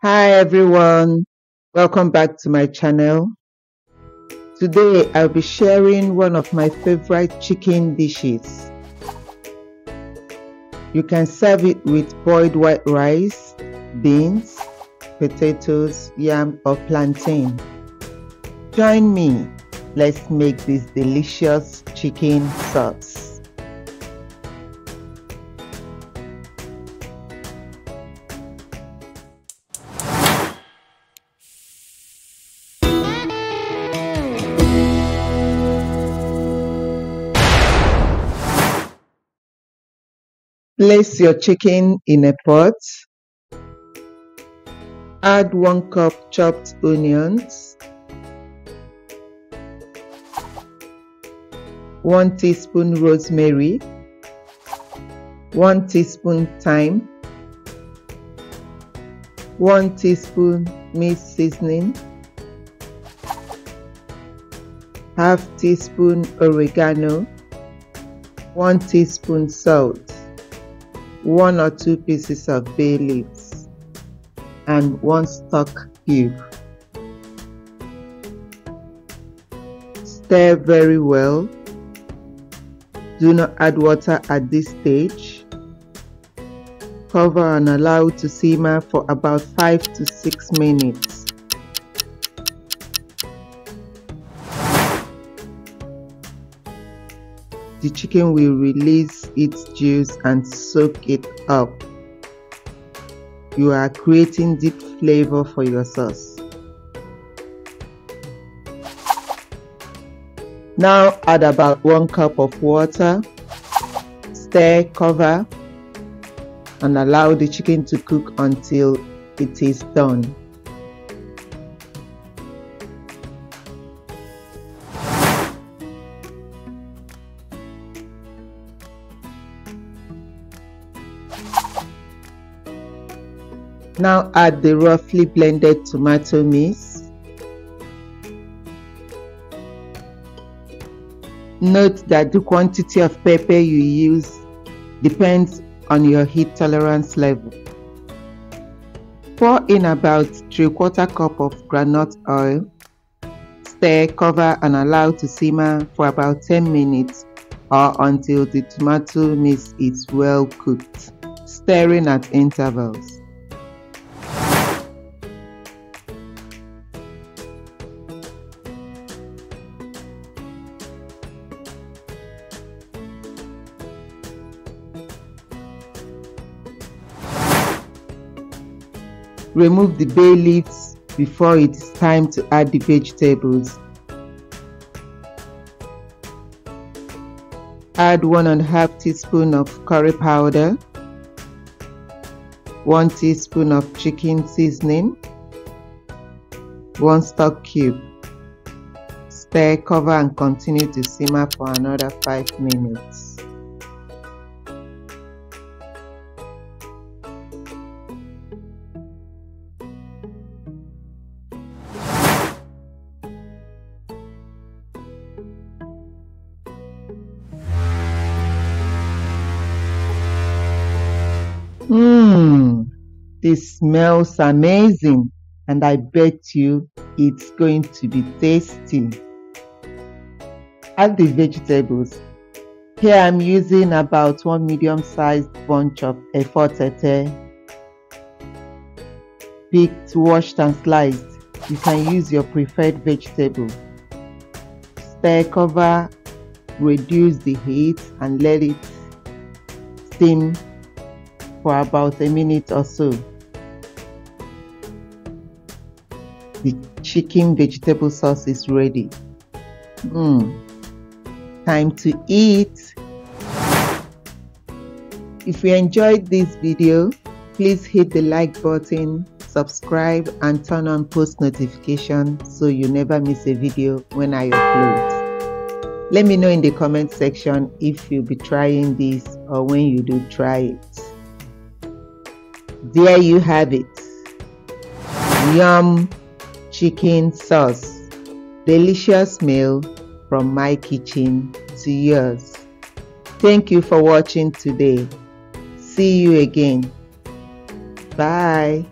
Hi everyone, welcome back to my channel. Today I'll be sharing one of my favorite chicken dishes. You can serve it with boiled white rice, beans, potatoes, yam or plantain. Join me, let's make this delicious chicken sauce. Place your chicken in a pot. Add 1 cup chopped onions, 1 teaspoon rosemary, 1 teaspoon thyme, 1 teaspoon mix seasoning, half teaspoon oregano, 1 teaspoon salt, 1 or 2 pieces of bay leaves, and 1 stock cube. Stir very well. Do not add water at this stage. Cover and allow to simmer for about 5 to 6 minutes. The chicken will release its juice and soak it up. You are creating deep flavor for your sauce. Now add about 1 cup of water. Stir, cover, and allow the chicken to cook until it is done. Now add the roughly blended tomato mix. Note that the quantity of pepper you use depends on your heat tolerance level. Pour in about 3/4 cup of groundnut oil. Stir, cover and allow to simmer for about 10 minutes or until the tomato mix is well cooked, stirring at intervals. Remove the bay leaves before it is time to add the vegetables. Add 1½ teaspoon of curry powder, 1 teaspoon of chicken seasoning, 1 stock cube. Stir, cover and continue to simmer for another 5 minutes. This smells amazing, and I bet you it's going to be tasty. Add the vegetables. Here I'm using about 1 medium-sized bunch of Efo-Tete, picked, washed and sliced. You can use your preferred vegetable. Stir, cover, reduce the heat and let it steam for about a minute or so. The chicken vegetable sauce is ready. Time to eat. If you enjoyed this video, please hit the like button, subscribe and turn on post notifications so you never miss a video when I upload. Let me know in the comment section if you'll be trying this or when you do try it. There you have it. Yum chicken sauce. Delicious meal from my kitchen to yours. Thank you for watching today. See you again. Bye.